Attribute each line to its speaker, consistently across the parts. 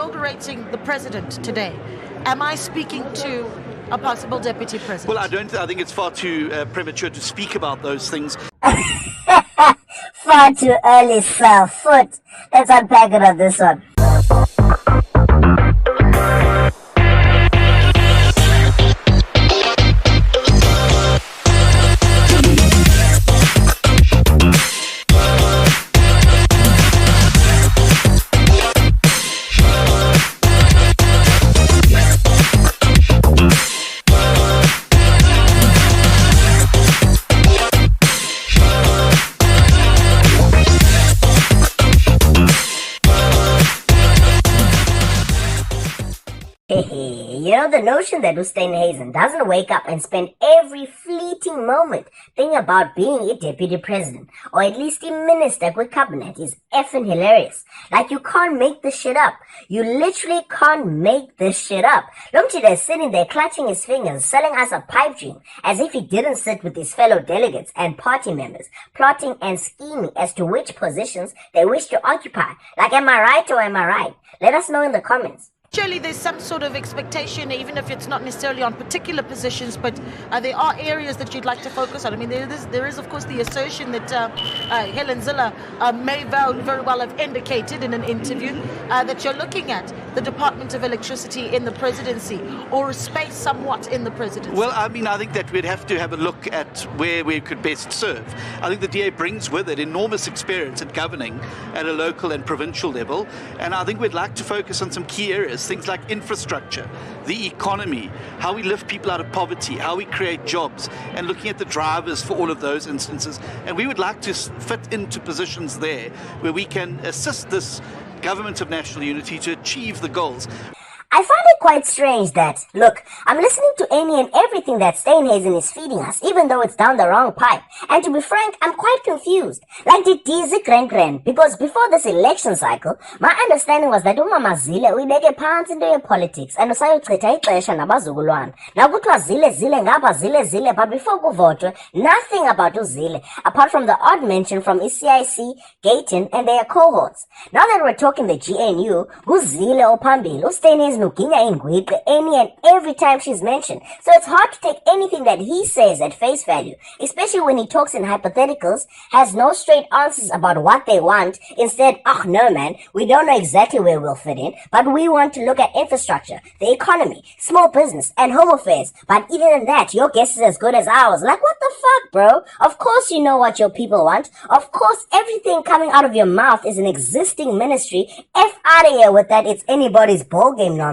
Speaker 1: inaugurating the president today, am I speaking to a possible deputy president?
Speaker 2: Well, I think it's far too premature to speak about those things.
Speaker 3: Far too early, sir. Foot. Let's unpack it on this one. You know, the notion that Ustein Hazen doesn't wake up and spend every fleeting moment thinking about being a deputy president, or at least a minister with cabinet, is effing hilarious. Like, you can't make this shit up. You literally can't make this shit up. Lomchida is sitting there clutching his fingers, selling us a pipe dream, as if he didn't sit with his fellow delegates and party members, plotting and scheming as to which positions they wish to occupy. Like, am I right or am I right? Let us know in the comments.
Speaker 1: Surely there's some sort of expectation, even if it's not necessarily on particular positions, but there are areas that you'd like to focus on. I mean, there is of course, the assertion that Helen Zille may very well have indicated in an interview that you're looking at the Department of Electricity in the presidency, or a space somewhat in the presidency.
Speaker 2: Well, I mean, I think that we'd have to have a look at where we could best serve. I think the DA brings with it enormous experience at governing at a local and provincial level, and I think we'd like to focus on some key areas. Things like infrastructure, the economy, how we lift people out of poverty, how we create jobs, and looking at the drivers for all of those instances. And we would like to fit into positions there where we can assist this government of national unity to achieve the goals.
Speaker 3: I find it quite strange that, look, I'm listening to any and everything that Steenhuisen is feeding us, even though it's down the wrong pipe. And to be frank, I'm quite confused. Like the Dizi Kren, because before this election cycle, my understanding was that Umama Zille uyibeke phansi into yepolitics and usayochitha ixesha nabazukuluwana. Now kuthiwa Zille ngapha Zille, but before kuvotwe, nothing about Uzille, apart from the odd mention from ECIC, Gayton, and their cohorts. Now that we're talking the GNU, Uzille ophambili, uSteenhuisen any and every time she's mentioned. So it's hard to take anything that he says at face value, especially when he talks in hypotheticals, has no straight answers about what they want. Instead, oh no man, we don't know exactly where we'll fit in, but we want to look at infrastructure, the economy, small business, and home affairs. But even in that, your guess is as good as ours. Like, what the fuck, bro? Of course you know what your people want. Of course everything coming out of your mouth is an existing ministry. F out of here with that it's anybody's ballgame nonsense.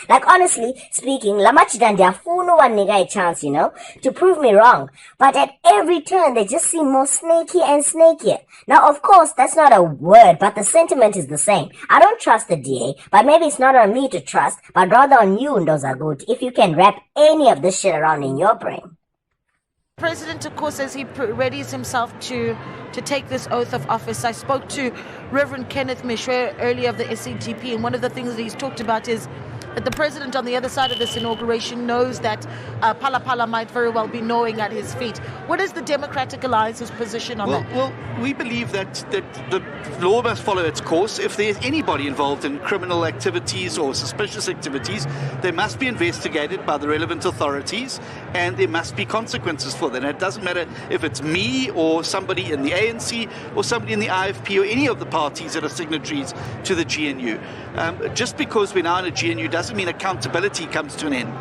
Speaker 3: Like, honestly speaking, Lamachida ndiyafuna uwanika a chance, you know, to prove me wrong. But at every turn, they just seem more snaky and snakier. Now, of course, that's not a word, but the sentiment is the same. I don't trust the DA, but maybe it's not on me to trust, but rather on you, Ndozagut, if you can wrap any of this shit around in your brain.
Speaker 1: President, of course, as he readies himself to take this oath of office, I spoke to Reverend Kenneth Mishwe earlier of the SCGP, and one of the things that he's talked about is that the president on the other side of this inauguration knows that Phala Phala might very well be gnawing at his feet. What is the Democratic Alliance's position on that?
Speaker 2: Well, we believe that the law must follow its course. If there's anybody involved in criminal activities or suspicious activities, they must be investigated by the relevant authorities, and there must be consequences for that. And it doesn't matter if it's me or somebody in the ANC or somebody in the IFP or any of the parties that are signatories to the GNU. Just because we're now in a GNU doesn't mean accountability comes to an end.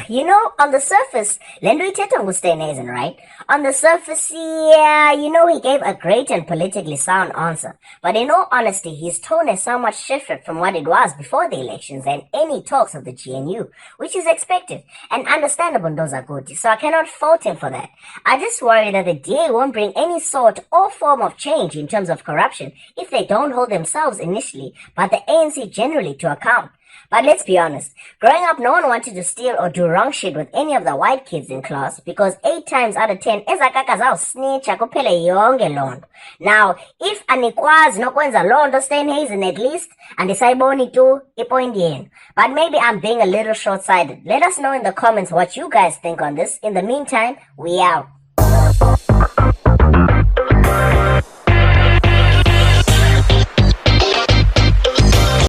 Speaker 3: You know, on the surface, Lendo ithetha nguSteenhuisen, right? On the surface, yeah, you know, he gave a great and politically sound answer. But in all honesty, his tone has somewhat shifted from what it was before the elections and any talks of the GNU, which is expected and understandable, Ndozaguti, so I cannot fault him for that. I just worry that the DA won't bring any sort or form of change in terms of corruption if they don't hold themselves initially, but the ANC generally to account. But let's be honest, growing up no one wanted to steal or do wrong shit with any of the white kids in class because 8 times out of 10 ezakaka zawusnitcha kuphele yonke lonto. Now, if anikwazi nokwenza lonto Steenhuisen at least, andisayiboni tu ipoint yenu. But maybe I'm being a little short-sighted. Let us know in the comments what you guys think on this. In the meantime, we out.